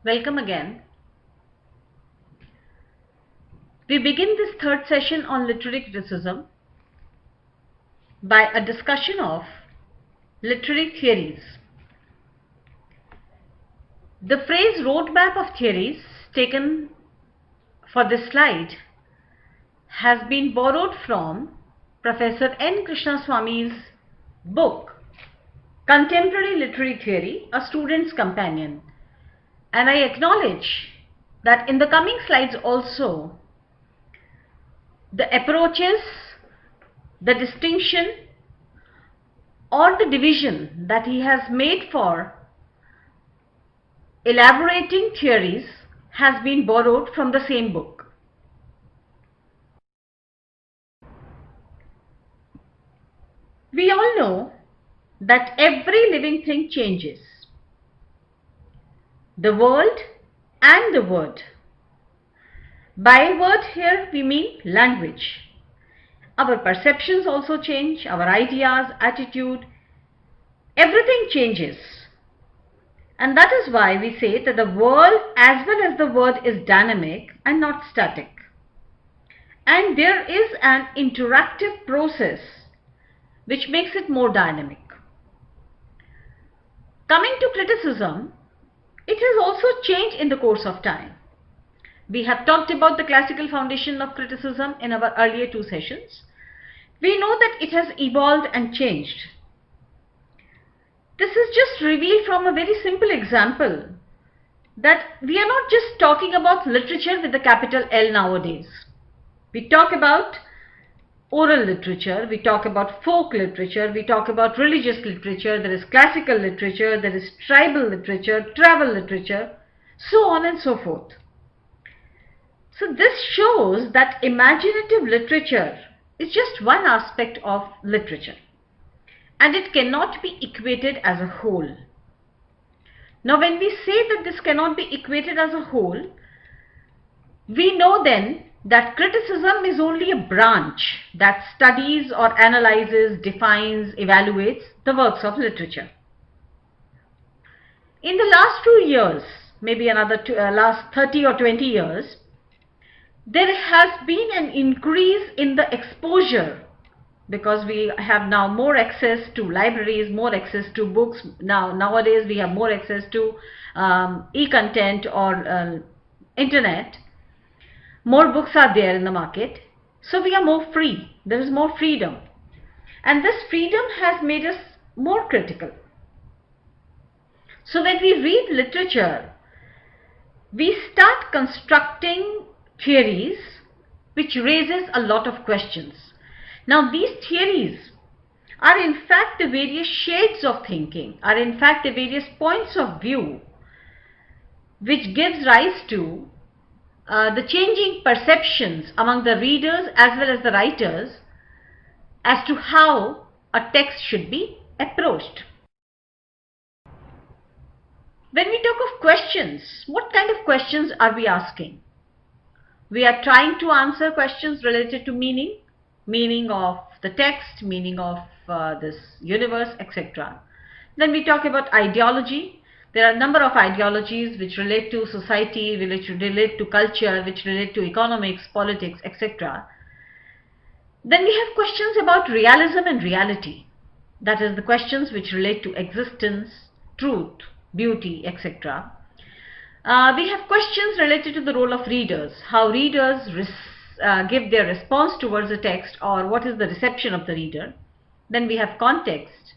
Welcome again. We begin this third session on literary criticism by a discussion of literary theories. The phrase roadmap of theories taken for this slide has been borrowed from Professor N. Krishnaswamy's book Contemporary Literary Theory, A Student's Companion, and I acknowledge that in the coming slides also the approaches, the distinction or the division that he has made for elaborating theories has been borrowed from the same book. We all know that every living thing changes. The world and the word. By word here we mean language. Our perceptions also change, our ideas, attitude, everything changes. And that is why we say that the world as well as the word is dynamic and not static. And there is an interactive process which makes it more dynamic. Coming to criticism, it has also changed in the course of time. We have talked about the classical foundation of criticism in our earlier two sessions. We know that it has evolved and changed. This is just revealed from a very simple example that we are not just talking about literature with the capital L nowadays. We talk about oral literature, we talk about folk literature, we talk about religious literature, there is classical literature, there is tribal literature, travel literature, so on and so forth. So this shows that imaginative literature is just one aspect of literature and it cannot be equated as a whole. Now when we say that this cannot be equated as a whole, we know then that criticism is only a branch that studies or analyzes, defines, evaluates the works of literature. In the last few years, maybe last 30 or 20 years, there has been an increase in the exposure because we have now more access to libraries, more access to books. Nowadays we have more access to e-content or internet. More books are there in the market, so we are more free. There is more freedom, and this freedom has made us more critical. So when we read literature, we start constructing theories which raises a lot of questions. Now these theories are in fact the various shades of thinking, are in fact the various points of view which gives rise to the changing perceptions among the readers as well as the writers as to how a text should be approached. When we talk of questions, what kind of questions are we asking? We are trying to answer questions related to meaning of the text, meaning of this universe, etc. Then we talk about ideology. There are a number of ideologies which relate to society, which relate to culture, which relate to economics, politics, etc. Then we have questions about realism and reality. That is the questions which relate to existence, truth, beauty, etc. We have questions related to the role of readers, how readers give their response towards the text or what is the reception of the reader. Then we have context,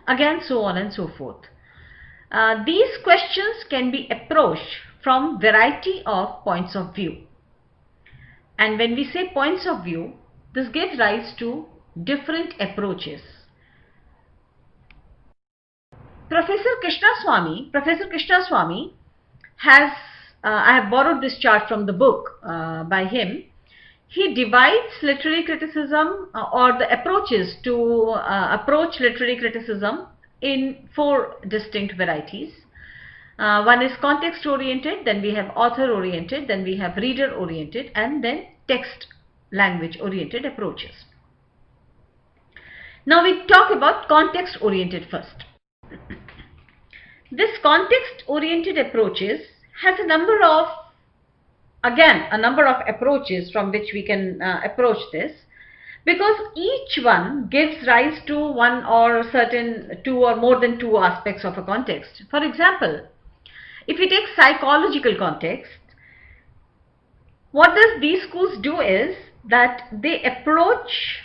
again so on and so forth. These questions can be approached from variety of points of view. And when we say points of view, this gives rise to different approaches. Professor Krishnaswamy has, I have borrowed this chart from the book by him. He divides literary criticism or the approaches to approach literary criticism in four distinct varieties. One is context oriented, then we have author oriented, then we have reader oriented, and then text language oriented approaches. Now we talk about context oriented first. This context oriented approaches has a number of approaches from which we can approach this, because each one gives rise to one or certain two or more than two aspects of a context. For example, if we take psychological context, what these schools do is that they approach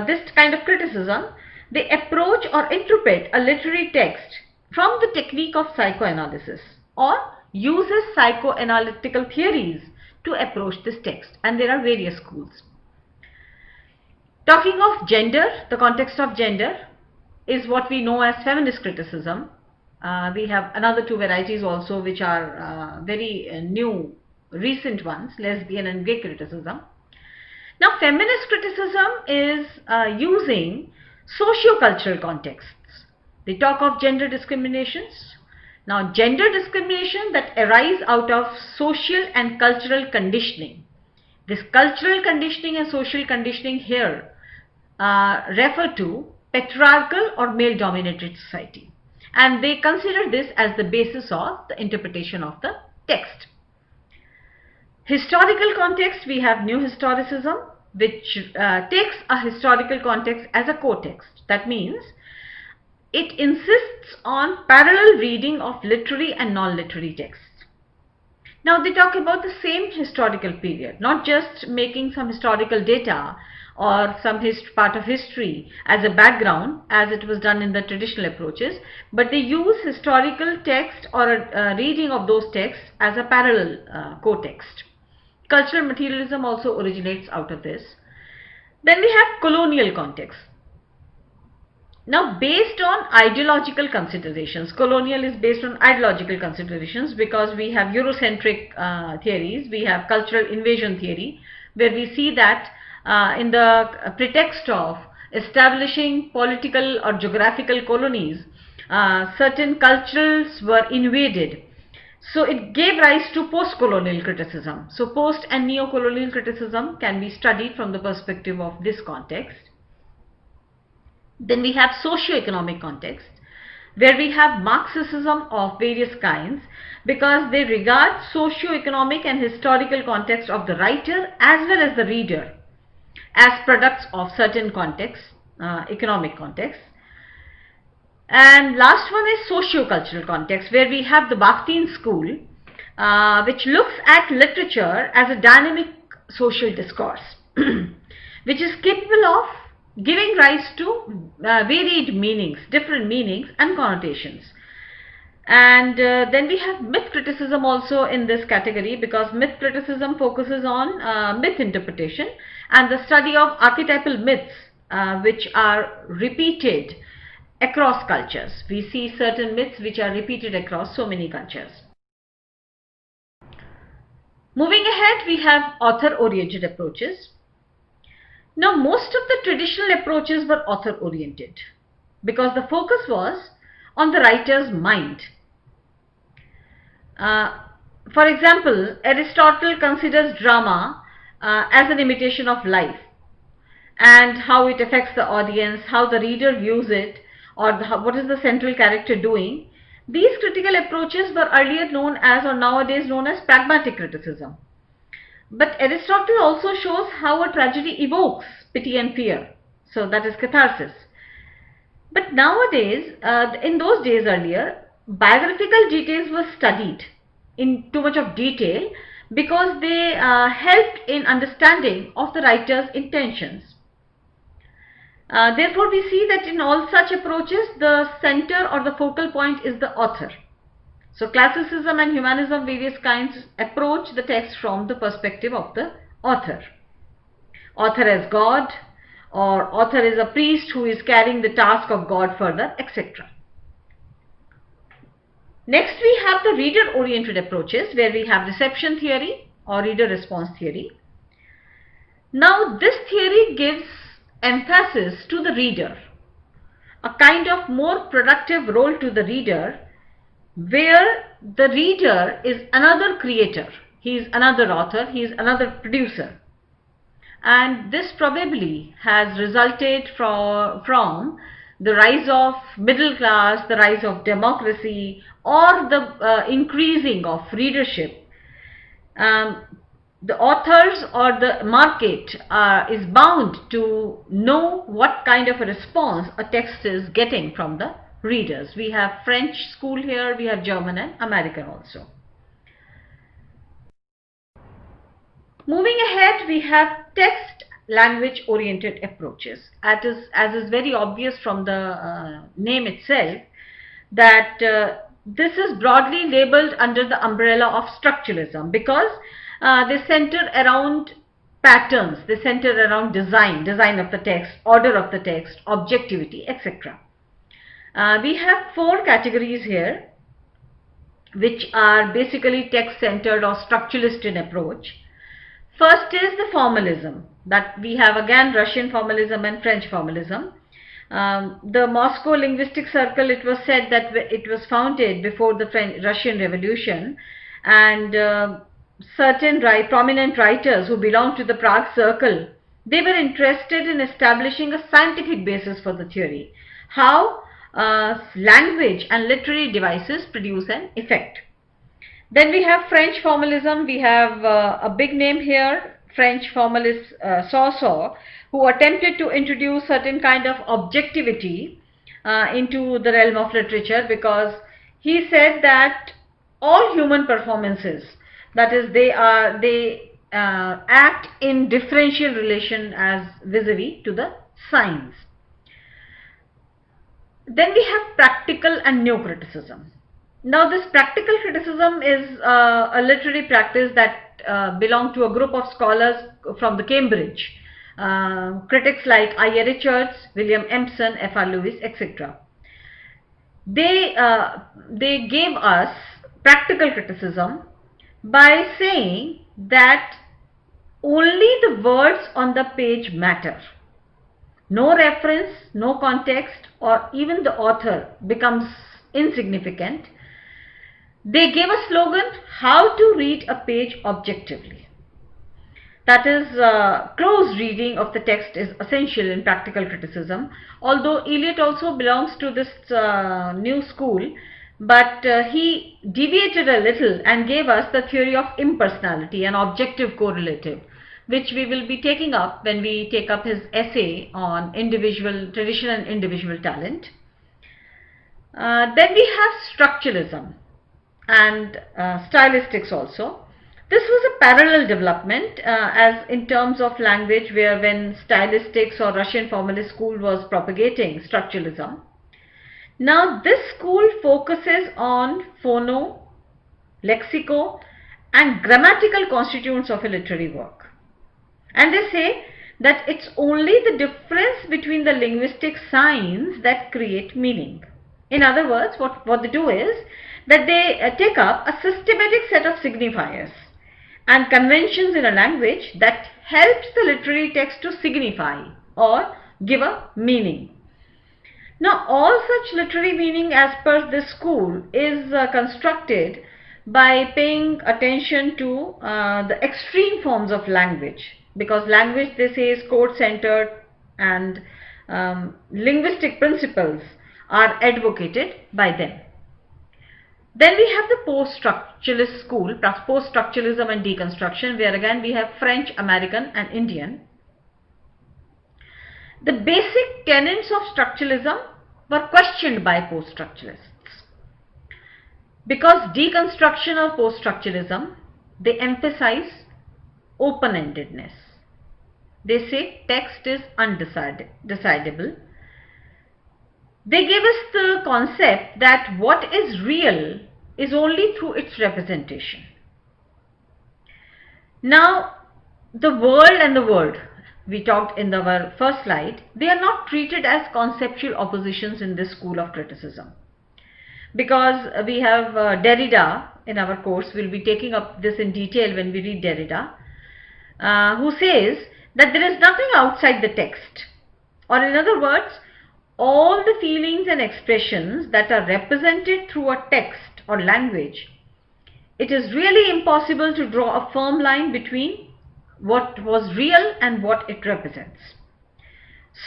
this kind of criticism, they approach or interpret a literary text from the technique of psychoanalysis, or uses psychoanalytical theories to approach this text, and there are various schools. Talking of gender, the context of gender is what we know as feminist criticism. We have another two varieties also, which are very new, recent ones, lesbian and gay criticism. Now, feminist criticism is using socio-cultural contexts. They talk of gender discriminations. Now, gender discrimination that arise out of social and cultural conditioning. This cultural conditioning and social conditioning here refer to patriarchal or male-dominated society, and they consider this as the basis of the interpretation of the text. Historical context, we have New Historicism, which takes a historical context as a co-text. That means it insists on parallel reading of literary and non-literary texts. Now, they talk about the same historical period, not just making some historical data or some part of history as a background, as it was done in the traditional approaches, but they use historical text or a reading of those texts as a parallel co-text. Cultural materialism also originates out of this. Then we have colonial context. Now, based on ideological considerations, colonial is based on ideological considerations, because we have Eurocentric theories, we have cultural invasion theory, where we see that in the pretext of establishing political or geographical colonies, certain cultures were invaded. So it gave rise to post-colonial criticism. So post and neo-colonial criticism can be studied from the perspective of this context. Then we have socio-economic context, where we have Marxism of various kinds, because they regard socio-economic and historical context of the writer as well as the reader as products of certain contexts, economic contexts. And last one is socio-cultural context, where we have the Bakhtin school, which looks at literature as a dynamic social discourse, which is capable of giving rise to varied meanings, different meanings and connotations. And then we have myth criticism also in this category, because myth criticism focuses on myth interpretation and the study of archetypal myths which are repeated across cultures. We see certain myths which are repeated across so many cultures. Moving ahead, we have author-oriented approaches. Now, most of the traditional approaches were author-oriented, because the focus was on the writer's mind. For example, Aristotle considers drama as an imitation of life, and how it affects the audience, how the reader views it, or what is the central character doing. These critical approaches were earlier known as, or nowadays known as, pragmatic criticism. But Aristotle also shows how a tragedy evokes pity and fear, so that is catharsis. But nowadays, in those days earlier, biographical details were studied in too much of detail, because they helped in understanding of the writer's intentions. Therefore, we see that in all such approaches, the center or the focal point is the author. So, classicism and humanism, various kinds, approach the text from the perspective of the author. Author as God, or author is a priest who is carrying the task of God further, etc. Next, we have the reader-oriented approaches, where we have reception theory or reader response theory. Now, this theory gives emphasis to the reader, a kind of more productive role to the reader, where the reader is another creator, he is another author, he is another producer. And this probably has resulted from the rise of middle class, the rise of democracy, or the increasing of readership, the authors or the market is bound to know what kind of a response a text is getting from the readers. We have French school here, we have German and American also. Moving ahead, we have text language oriented approaches. As is very obvious from the name itself, that this is broadly labeled under the umbrella of structuralism, because they center around patterns, they center around design of the text, order of the text, objectivity, etc. We have 4 categories here, which are basically text centered or structuralist in approach. First is the formalism, that we have again Russian formalism and French formalism. The Moscow Linguistic Circle, it was said that it was founded before the Russian Revolution, and certain prominent writers who belonged to the Prague Circle, they were interested in establishing a scientific basis for the theory, how language and literary devices produce an effect. Then we have French formalism. We have a big name here, French formalist Saussure, who attempted to introduce certain kind of objectivity into the realm of literature, because he said that all human performances, that is, they act in differential relation as vis-a-vis to the signs. Then we have practical and new criticism. Now, this practical criticism is a literary practice that belonged to a group of scholars from the Cambridge, critics like I. A. Richards, William Empson, F.R. Lewis, etc. They gave us practical criticism by saying that only the words on the page matter. No reference, no context, or even the author becomes insignificant. They gave a slogan, how to read a page objectively. That is, close reading of the text is essential in practical criticism, although Eliot also belongs to this new school, but he deviated a little and gave us the theory of impersonality, an objective correlative, which we will be taking up when we take up his essay on tradition and individual talent. Then we have structuralism and stylistics also. This was a parallel development as in terms of language, where when stylistics or Russian formalist school was propagating structuralism. Now this school focuses on phono, lexico and grammatical constituents of a literary work. And they say that it's only the difference between the linguistic signs that create meaning. In other words, what they do is that they take up a systematic set of signifiers and conventions in a language that helps the literary text to signify or give a meaning. Now, all such literary meaning as per this school is constructed by paying attention to the extreme forms of language, because language, they say, is code-centered, and linguistic principles are advocated by them. Then we have the post-structuralist school, post-structuralism and deconstruction, where again we have French, American and Indian. The basic tenets of structuralism were questioned by post-structuralists, because deconstruction or post-structuralism, they emphasize open-endedness. They say text is undecidable. They gave us the concept that what is real is only through its representation. Now, the world and the word, we talked in our first slide, they are not treated as conceptual oppositions in this school of criticism. Because we have Derrida in our course, we'll be taking up this in detail when we read Derrida, who says that there is nothing outside the text. Or in other words, all the feelings and expressions that are represented through a text or language, it is really impossible to draw a firm line between what was real and what it represents.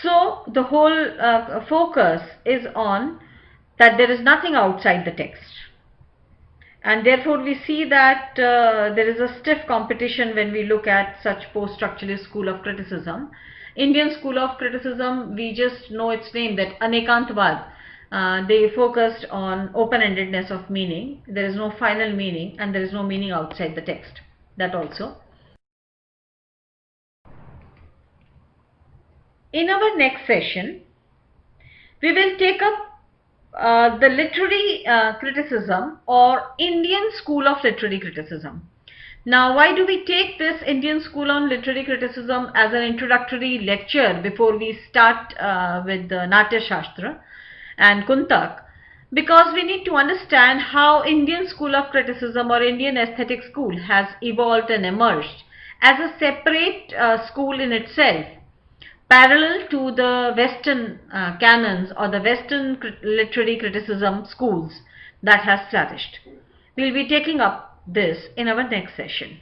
So the whole focus is on that there is nothing outside the text. And therefore we see that there is a stiff competition when we look at such post-structuralist school of criticism. Indian school of criticism, we just know its name, that Anekantvad. They focused on open-endedness of meaning. There is no final meaning and there is no meaning outside the text. That also. In our next session, we will take up the literary criticism or Indian school of literary criticism. Now, why do we take this Indian school on literary criticism as an introductory lecture before we start with the Natya Shastra and Kuntak? Because we need to understand how Indian school of criticism or Indian aesthetic school has evolved and emerged as a separate school in itself, parallel to the Western canons or the Western literary criticism schools that has flourished. We will be taking up this in our next session.